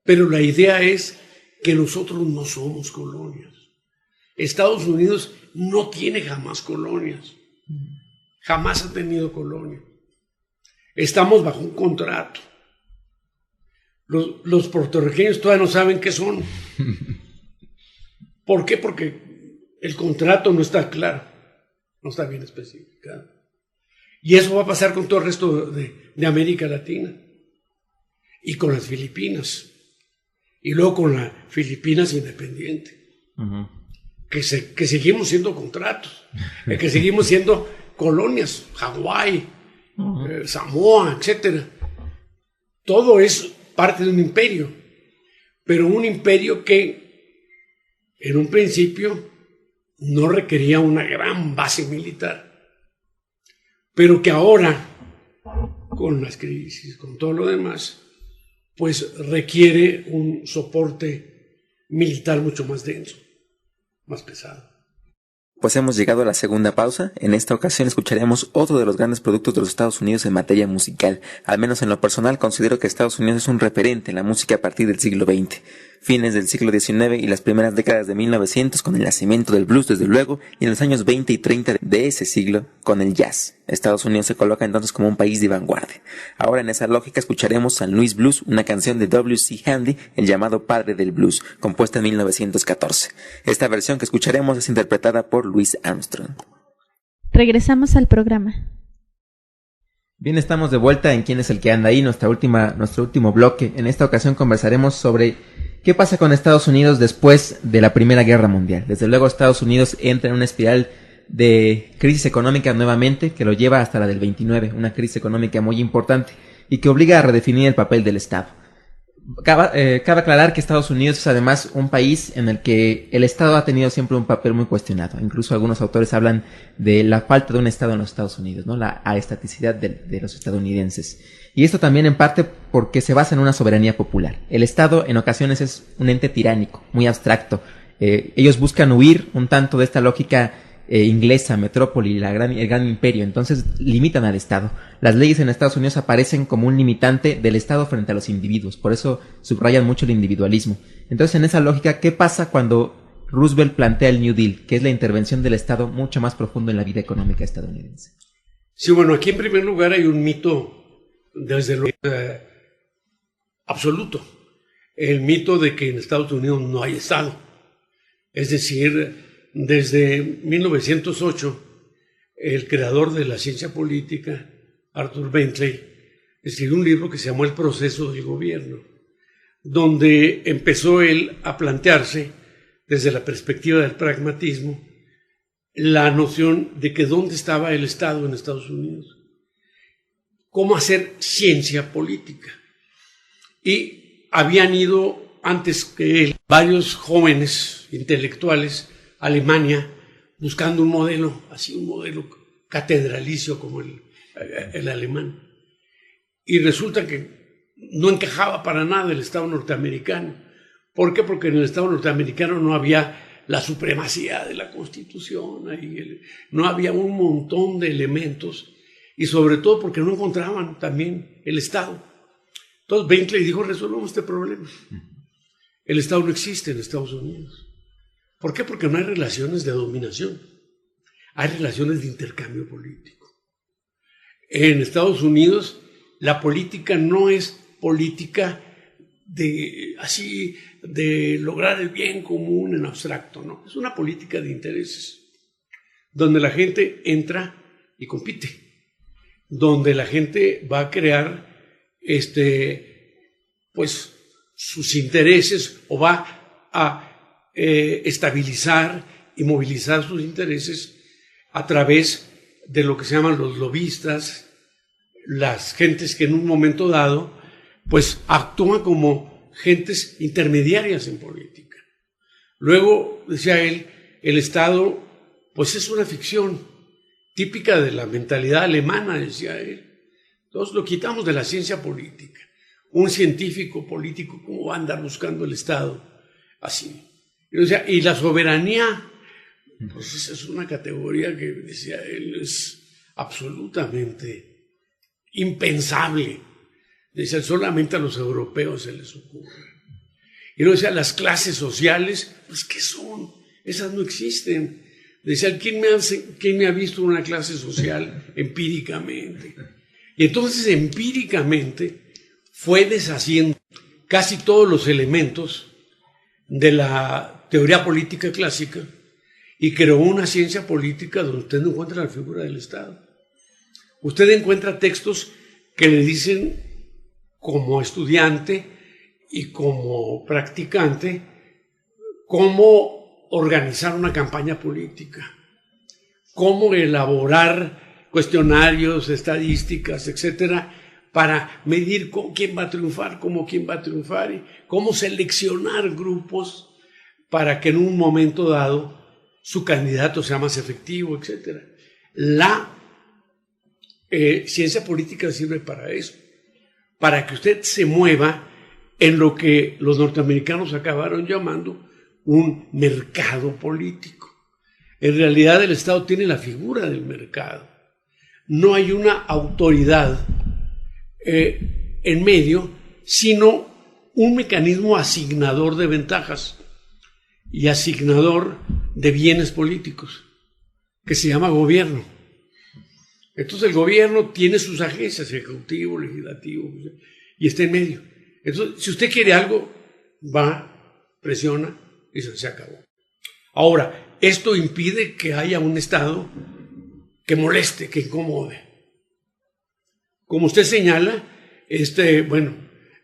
Pero la idea es que nosotros no somos colonias. Estados Unidos no tiene jamás colonias. Jamás ha tenido colonia. Estamos bajo un contrato. Los puertorriqueños todavía no saben qué son. ¿Por qué? Porque el contrato no está claro, no está bien especificado. Y eso va a pasar con todo el resto de América Latina y con las Filipinas. Y luego con las Filipinas independiente. Uh-huh. Que seguimos siendo contratos, que seguimos siendo colonias, Hawái, uh-huh, Samoa, etc. Todo es parte de un imperio, pero un imperio que en un principio no requería una gran base militar, pero que ahora, con las crisis, con todo lo demás, pues requiere un soporte militar mucho más denso, más pesado. Pues hemos llegado a la segunda pausa. En esta ocasión escucharemos otro de los grandes productos de los Estados Unidos en materia musical. Al menos en lo personal considero que Estados Unidos es un referente en la música a partir del siglo XX. Fines del siglo XIX y las primeras décadas de 1900 con el nacimiento del blues desde luego, y en los años 20 y 30 de ese siglo con el jazz. Estados Unidos se coloca entonces como un país de vanguardia. Ahora en esa lógica escucharemos San Luis Blues, una canción de W.C. Handy, el llamado padre del blues, compuesta en 1914. Esta versión que escucharemos es interpretada por Louis Armstrong. Regresamos al programa. Bien, estamos de vuelta en ¿Quién es el que anda ahí? Nuestro último bloque. En esta ocasión conversaremos sobre qué pasa con Estados Unidos después de la Primera Guerra Mundial. Desde luego Estados Unidos entra en una espiral de crisis económica nuevamente que lo lleva hasta la del 29, una crisis económica muy importante y que obliga a redefinir el papel del Estado. Cabe aclarar que Estados Unidos es además un país en el que el Estado ha tenido siempre un papel muy cuestionado. Incluso algunos autores hablan de la falta de un Estado en los Estados Unidos, ¿no? La aestaticidad de los estadounidenses. Y esto también en parte porque se basa en una soberanía popular. El Estado en ocasiones es un ente tiránico, muy abstracto. Ellos buscan huir un tanto de esta lógica inglesa, metrópoli, el gran imperio. Entonces limitan al Estado. Las leyes en Estados Unidos aparecen como un limitante del Estado frente a los individuos. Por eso subrayan mucho el individualismo. Entonces en esa lógica, ¿qué pasa cuando Roosevelt plantea el New Deal? Que es la intervención del Estado mucho más profundo en la vida económica estadounidense. Sí, bueno, aquí en primer lugar hay un mito desde lo absoluto. El mito de que en Estados Unidos no hay Estado. Es decir, desde 1908, el creador de la ciencia política, Arthur Bentley, escribió un libro que se llamó El proceso del gobierno, donde empezó él a plantearse, desde la perspectiva del pragmatismo, la noción de que dónde estaba el Estado en Estados Unidos, cómo hacer ciencia política. Y habían ido antes que él varios jóvenes intelectuales a Alemania buscando un modelo, así un modelo catedralicio como el alemán. Y resulta que no encajaba para nada el Estado norteamericano. ¿Por qué? Porque en el Estado norteamericano no había la supremacía de la Constitución, no había un montón de elementos, y sobre todo porque no encontraban también el Estado. Entonces Bentley dijo, resolvamos este problema. El Estado no existe en Estados Unidos. ¿Por qué? Porque no hay relaciones de dominación. hay relaciones de intercambio político. En Estados Unidos, la política no es política de lograr el bien común en abstracto, ¿no? Es una política de intereses, donde la gente entra y compite, donde la gente va a crear pues sus intereses, o va a estabilizar y movilizar sus intereses a través de lo que se llaman los lobistas, las gentes que en un momento dado pues actúan como gentes intermediarias en política. Luego, decía él, el Estado pues es una ficción típica de la mentalidad alemana, decía él. Entonces lo quitamos de la ciencia política. Un científico político, ¿cómo va a andar buscando el Estado? Así. Y la soberanía, pues esa es una categoría que, decía él, es absolutamente impensable. Decía, solamente a los europeos se les ocurre. Y luego decía, las clases sociales, pues ¿qué son? Esas no existen. Decía, ¿quién me ha visto una clase social empíricamente? Y entonces empíricamente fue deshaciendo casi todos los elementos de la teoría política clásica y creó una ciencia política donde usted no encuentra la figura del Estado. Usted encuentra textos que le dicen, como estudiante y como practicante, cómo organizar una campaña política, cómo elaborar cuestionarios, estadísticas, etcétera, para medir quién va a triunfar, quién va a triunfar, y cómo seleccionar grupos para que en un momento dado su candidato sea más efectivo, etcétera. La ciencia política sirve para eso, para que usted se mueva en lo que los norteamericanos acabaron llamando un mercado político. En realidad el Estado tiene la figura del mercado. No hay una autoridad en medio, sino un mecanismo asignador de ventajas y asignador de bienes políticos, que se llama gobierno. Entonces el gobierno tiene sus agencias, ejecutivo, legislativo, y está en medio. Entonces, si usted quiere algo, va, presiona y se acabó. Ahora, esto impide que haya un Estado que moleste, que incomode. Como usted señala,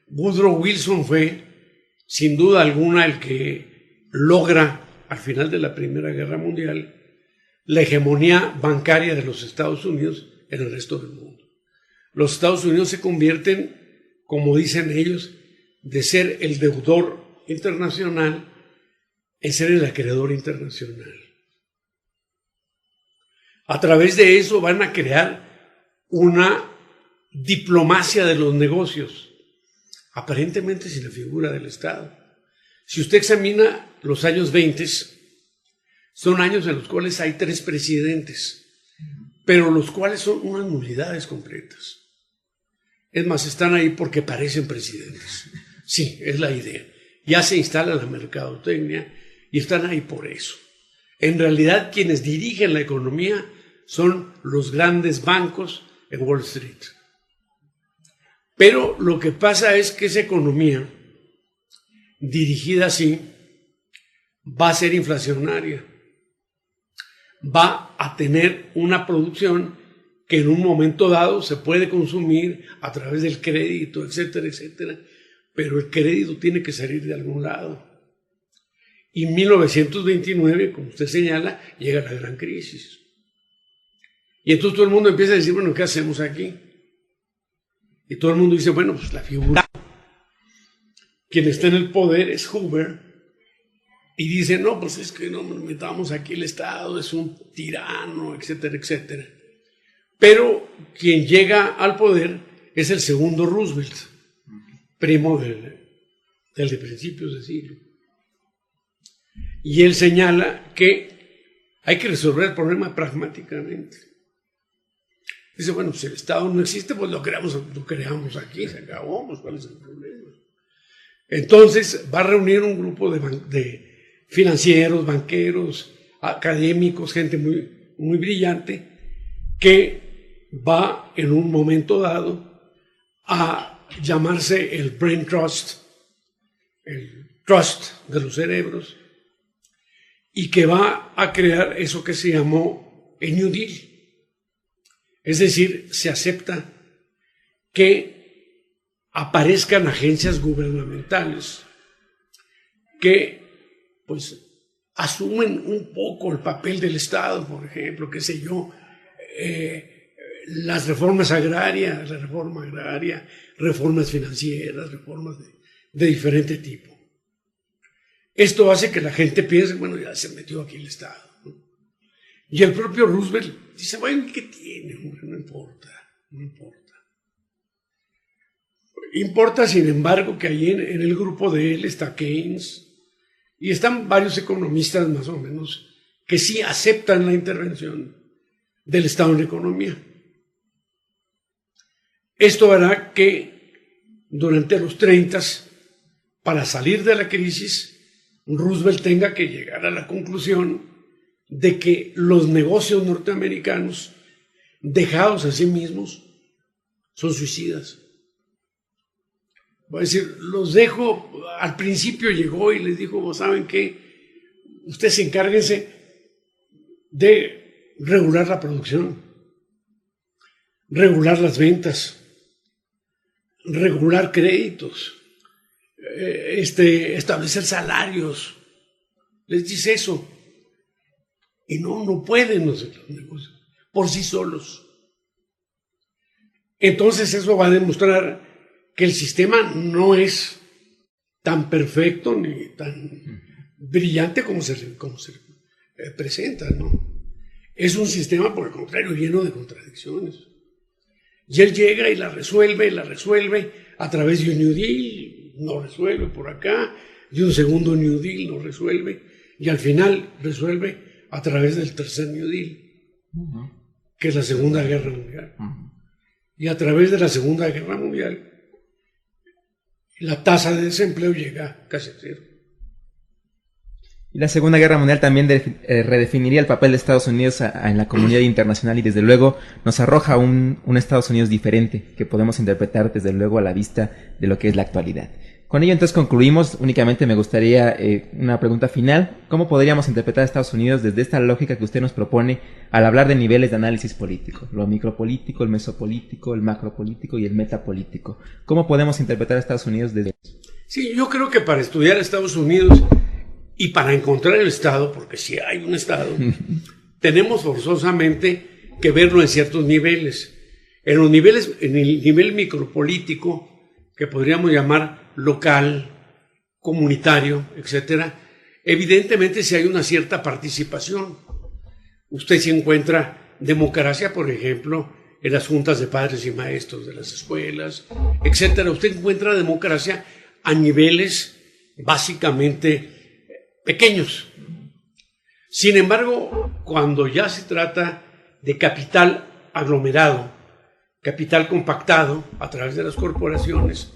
Woodrow Wilson fue, sin duda alguna, el que logra, al final de la Primera Guerra Mundial, la hegemonía bancaria de los Estados Unidos en el resto del mundo. Los Estados Unidos se convierten, como dicen ellos, de ser el deudor internacional en ser el acreedor internacional. A través de eso van a crear una diplomacia de los negocios, aparentemente sin la figura del Estado. Si usted examina los años 20, son años en los cuales hay 3 presidentes, pero los cuales son unas nulidades completas. Es más, están ahí porque parecen presidentes. Sí, es la idea. Ya se instala la mercadotecnia y están ahí por eso. En realidad, quienes dirigen la economía son los grandes bancos en Wall Street. Pero lo que pasa es que esa economía, dirigida así, va a ser inflacionaria. Va a tener una producción que en un momento dado se puede consumir a través del crédito, etcétera, etcétera, pero el crédito tiene que salir de algún lado. Y en 1929, como usted señala, llega la gran crisis. Y entonces todo el mundo empieza a decir, bueno, ¿qué hacemos aquí? Y todo el mundo dice, bueno, pues la figura, quien está en el poder es Hoover, y dice, no, pues es que no nos metamos aquí, el Estado es un tirano, etcétera, etcétera. Pero quien llega al poder es el segundo Roosevelt, primo del de principios de siglo. Y él señala que hay que resolver el problema pragmáticamente. Dice, bueno, si el Estado no existe, pues lo creamos aquí, se acabó, pues ¿cuál es el problema? Entonces va a reunir un grupo de financieros, banqueros, académicos, gente muy muy brillante, que va en un momento dado a llamarse el Brain Trust, el Trust de los cerebros, y que va a crear eso que se llamó el New Deal. Es decir, se acepta que aparezcan agencias gubernamentales que, pues, asumen un poco el papel del Estado, por ejemplo, qué sé yo, las reformas agrarias, la reforma agraria, reformas financieras, reformas de diferente tipo. Esto hace que la gente piense, bueno, ya se metió aquí el Estado, ¿no? Y el propio Roosevelt dice, bueno, ¿qué tiene? No importa, no importa. Importa, sin embargo, que ahí en el grupo de él está Keynes y están varios economistas más o menos que sí aceptan la intervención del Estado en la economía. Esto hará que durante los 30, para salir de la crisis, Roosevelt tenga que llegar a la conclusión de que los negocios norteamericanos, dejados a sí mismos, son suicidas. Voy a decir, los dejo, al principio llegó y les dijo, ¿saben qué? Ustedes encárguense de regular la producción, regular las ventas, regular créditos, establecer salarios. Les dice eso. Y no pueden los negocios por sí solos. Entonces eso va a demostrar que el sistema no es tan perfecto ni tan brillante como se presenta, ¿no? Es un sistema, por el contrario, lleno de contradicciones. Y él llega y la resuelve a través de un New Deal, no resuelve por acá, de un segundo New Deal, no resuelve, y al final resuelve a través del tercer New Deal, que es la Segunda Guerra Mundial. Y a través de la Segunda Guerra Mundial, la tasa de desempleo llega casi a cero. Y la Segunda Guerra Mundial también redefiniría el papel de Estados Unidos en la comunidad internacional y desde luego nos arroja un Estados Unidos diferente que podemos interpretar desde luego a la vista de lo que es la actualidad. Con ello entonces concluimos. Únicamente me gustaría una pregunta final. ¿Cómo podríamos interpretar a Estados Unidos desde esta lógica que usted nos propone al hablar de niveles de análisis político? Lo micropolítico, el mesopolítico, el macropolítico y el metapolítico. ¿Cómo podemos interpretar a Estados Unidos desde eso? Sí, yo creo que para estudiar a Estados Unidos y para encontrar el Estado, porque si hay un Estado, tenemos forzosamente que verlo en ciertos niveles. En el nivel micropolítico, que podríamos llamar local, comunitario, etcétera, evidentemente si hay una cierta participación. Usted se encuentra democracia, por ejemplo, en las juntas de padres y maestros de las escuelas, etcétera. Usted encuentra democracia a niveles básicamente pequeños. Sin embargo, cuando ya se trata de capital aglomerado, capital compactado a través de las corporaciones,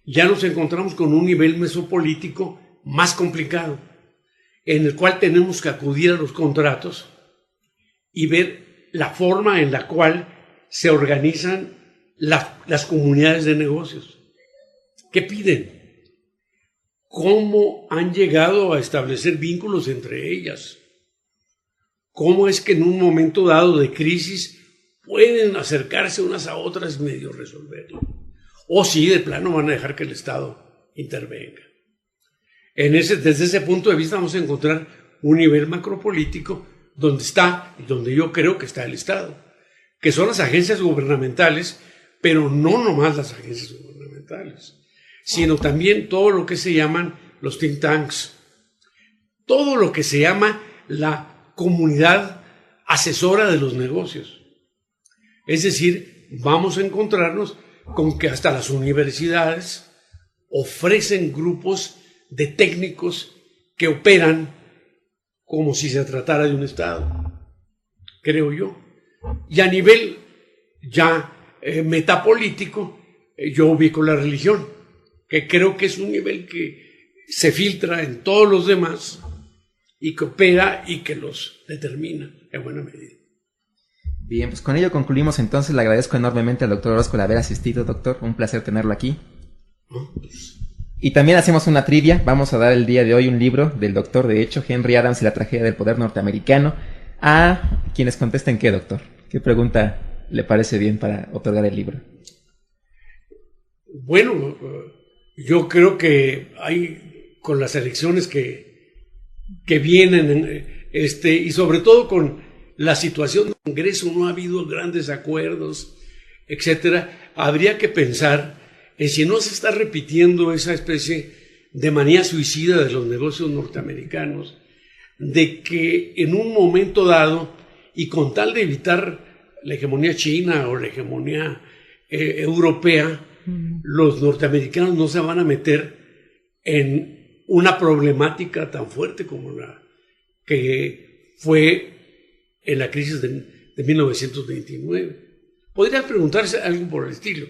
ya nos encontramos con un nivel mesopolítico más complicado, en el cual tenemos que acudir a los contratos y ver la forma en la cual se organizan las comunidades de negocios. ¿Qué piden? ¿Cómo han llegado a establecer vínculos entre ellas? ¿Cómo es que en un momento dado de crisis pueden acercarse unas a otras y medio resolverlo? O si de plano van a dejar que el Estado intervenga. Desde ese punto de vista vamos a encontrar un nivel macropolítico donde yo creo que está el Estado, que son las agencias gubernamentales, pero no nomás las agencias gubernamentales, sino también todo lo que se llaman los think tanks, todo lo que se llama la comunidad asesora de los negocios. Es decir, vamos a encontrarnos con que hasta las universidades ofrecen grupos de técnicos que operan como si se tratara de un Estado, creo yo. Y a nivel ya metapolítico, yo ubico la religión, que creo que es un nivel que se filtra en todos los demás y que opera y que los determina en buena medida. Bien, pues con ello concluimos entonces. Le agradezco enormemente al doctor Orozco el haber asistido, doctor. Un placer tenerlo aquí. Y también hacemos una trivia. Vamos a dar el día de hoy un libro del doctor, de hecho, Henry Adams y la tragedia del poder norteamericano, a quienes contesten qué, doctor. ¿Qué pregunta le parece bien para otorgar el libro? Bueno, yo creo que hay, con las elecciones que vienen, y sobre todo con la situación del Congreso, no ha habido grandes acuerdos, etcétera, habría que pensar en si no se está repitiendo esa especie de manía suicida de los negocios norteamericanos, de que en un momento dado, y con tal de evitar la hegemonía china o la hegemonía europea, los norteamericanos no se van a meter en una problemática tan fuerte como la que fue en la crisis de 1929. Podría preguntarse algo por el estilo.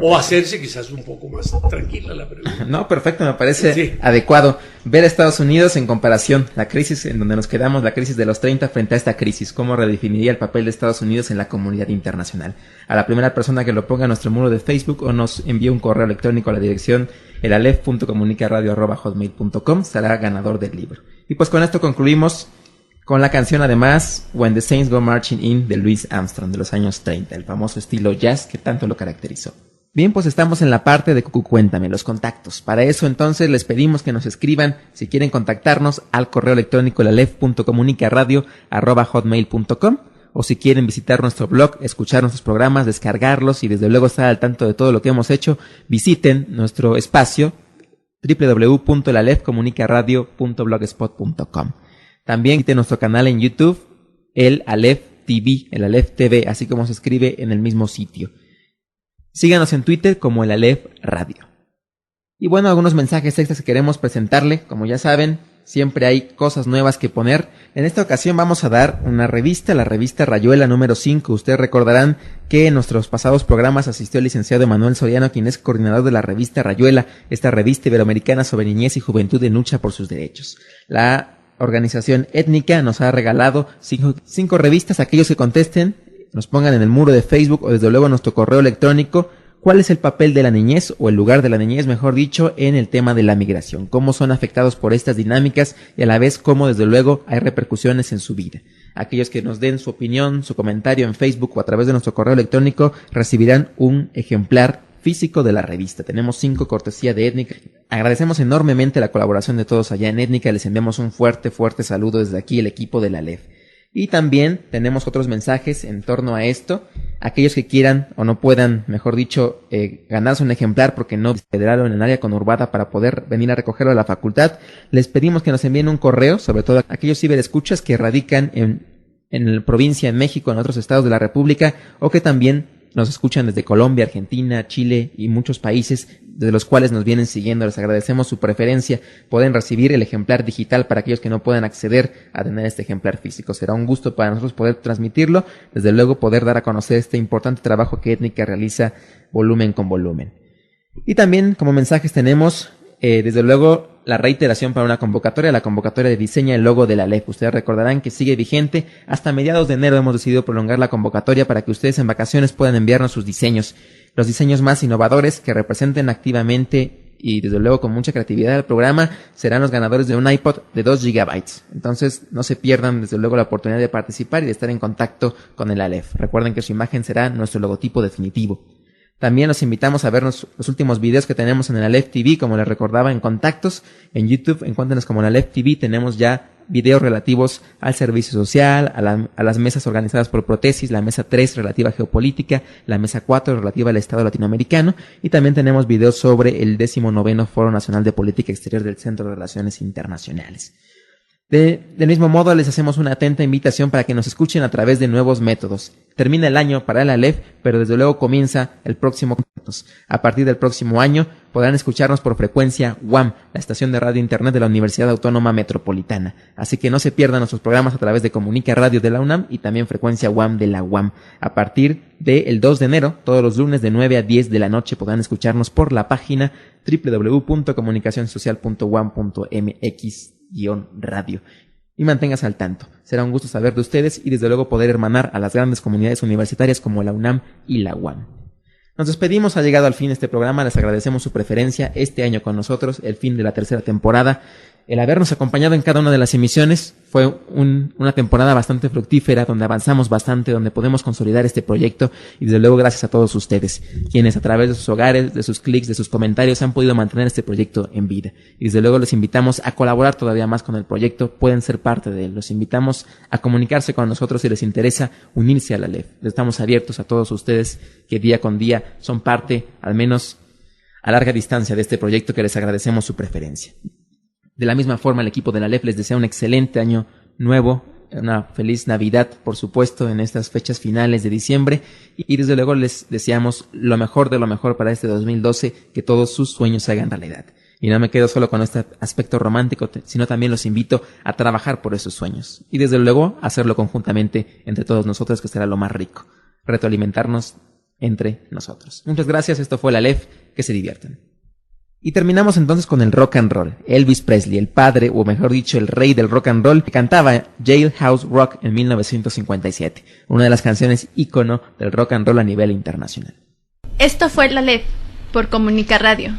O hacerse quizás un poco más tranquila la pregunta. No, perfecto, me parece adecuado. Ver a Estados Unidos en comparación, la crisis en donde nos quedamos, la crisis de los 30 frente a esta crisis, ¿cómo redefiniría el papel de Estados Unidos en la comunidad internacional? A la primera persona que lo ponga en nuestro muro de Facebook o nos envíe un correo electrónico a la dirección elalef.comunicaradio@hotmail.com será ganador del libro. Y pues con esto concluimos con la canción además When the Saints Go Marching In de Louis Armstrong de los años 30, el famoso estilo jazz que tanto lo caracterizó. Bien, pues estamos en la parte de Cuéntame, los contactos. Para eso entonces les pedimos que nos escriban si quieren contactarnos al correo electrónico elalef.comunicaradio@hotmail.com o si quieren visitar nuestro blog, escuchar nuestros programas, descargarlos y desde luego estar al tanto de todo lo que hemos hecho, visiten nuestro espacio www.elalefcomunicaradio.blogspot.com. También visiten nuestro canal en YouTube, el Aleph TV, el Aleph TV, así como se escribe en el mismo sitio. Síganos en Twitter como el Aleph Radio. Y bueno, algunos mensajes extras que queremos presentarle. Como ya saben, siempre hay cosas nuevas que poner. En esta ocasión vamos a dar una revista, la revista Rayuela número 5. Ustedes recordarán que en nuestros pasados programas asistió el licenciado Emanuel Soriano, quien es coordinador de la revista Rayuela, esta revista iberoamericana sobre niñez y juventud en lucha por sus derechos. La organización étnica nos ha regalado 5 revistas. Aquellos que contesten, nos pongan en el muro de Facebook o desde luego en nuestro correo electrónico cuál es el papel de la niñez o el lugar de la niñez, mejor dicho, en el tema de la migración, cómo son afectados por estas dinámicas y a la vez cómo desde luego hay repercusiones en su vida. Aquellos que nos den su opinión, su comentario en Facebook o a través de nuestro correo electrónico recibirán un ejemplar físico de la revista. Tenemos 5 cortesía de Étnica. Agradecemos enormemente la colaboración de todos allá en Étnica. Les enviamos un fuerte saludo desde aquí, el equipo de la Aleph. Y también tenemos otros mensajes en torno a esto. Aquellos que quieran o no puedan, mejor dicho, ganarse un ejemplar porque no federal o en el área conurbada para poder venir a recogerlo a la facultad, les pedimos que nos envíen un correo, sobre todo a aquellos ciberescuchas que radican en la provincia, en México, en otros estados de la República, o que también nos escuchan desde Colombia, Argentina, Chile y muchos países de los cuales nos vienen siguiendo. Les agradecemos su preferencia. Pueden recibir el ejemplar digital para aquellos que no puedan acceder a tener este ejemplar físico. Será un gusto para nosotros poder transmitirlo, desde luego poder dar a conocer este importante trabajo que Étnica realiza volumen con volumen. Y también como mensajes tenemos, desde luego, la reiteración para una convocatoria, la convocatoria de Diseña el Logo de la Aleph. Ustedes recordarán que sigue vigente. Hasta mediados de enero hemos decidido prolongar la convocatoria para que ustedes en vacaciones puedan enviarnos sus diseños. Los diseños más innovadores que representen activamente y desde luego con mucha creatividad el programa serán los ganadores de un iPod de 2 GB. Entonces no se pierdan desde luego la oportunidad de participar y de estar en contacto con el Aleph. Recuerden que su imagen será nuestro logotipo definitivo. También los invitamos a ver los últimos videos que tenemos en el Aleph TV, como les recordaba, en contactos. En YouTube, encuéntrenos como en Aleph TV, tenemos ya videos relativos al servicio social, a las mesas organizadas por Protesis, la mesa 3 relativa a geopolítica, la mesa 4 relativa al Estado latinoamericano, y también tenemos videos sobre el 19º Foro Nacional de Política Exterior del Centro de Relaciones Internacionales. Del mismo modo, les hacemos una atenta invitación para que nos escuchen a través de nuevos métodos. Termina el año para el Aleph, pero desde luego comienza el próximo. A partir del próximo año podrán escucharnos por frecuencia UAM, la estación de radio internet de la Universidad Autónoma Metropolitana. Así que no se pierdan nuestros programas a través de Comunica Radio de la UNAM y también frecuencia UAM de la UAM. A partir del 2 de enero, todos los lunes de 9 a 10 de la noche podrán escucharnos por la página www.comunicacionsocial.uam.mx-radio. y manténgase al tanto. Será un gusto saber de ustedes y desde luego poder hermanar a las grandes comunidades universitarias como la UNAM y la UAM. Nos despedimos, ha llegado al fin este programa, les agradecemos su preferencia este año con nosotros, el fin de la tercera temporada. El habernos acompañado en cada una de las emisiones fue una temporada bastante fructífera, donde avanzamos bastante, donde podemos consolidar este proyecto y desde luego gracias a todos ustedes, quienes a través de sus hogares, de sus clics, de sus comentarios han podido mantener este proyecto en vida. Y desde luego les invitamos a colaborar todavía más con el proyecto, pueden ser parte de él. Los invitamos a comunicarse con nosotros si les interesa unirse a la LEF. Estamos abiertos a todos ustedes que día con día son parte, al menos a larga distancia, de este proyecto, que les agradecemos su preferencia. De la misma forma, el equipo de la LEF les desea un excelente año nuevo, una feliz Navidad, por supuesto, en estas fechas finales de diciembre, y desde luego les deseamos lo mejor de lo mejor para este 2012, que todos sus sueños se hagan realidad. Y no me quedo solo con este aspecto romántico, sino también los invito a trabajar por esos sueños, y desde luego hacerlo conjuntamente entre todos nosotros, que será lo más rico, retroalimentarnos entre nosotros. Muchas gracias, esto fue la LEF, que se diviertan. Y terminamos entonces con el rock and roll. Elvis Presley, el padre, o mejor dicho, el rey del rock and roll, que cantaba Jailhouse Rock en 1957, una de las canciones ícono del rock and roll a nivel internacional. Esto fue la LEF por Comunica Radio.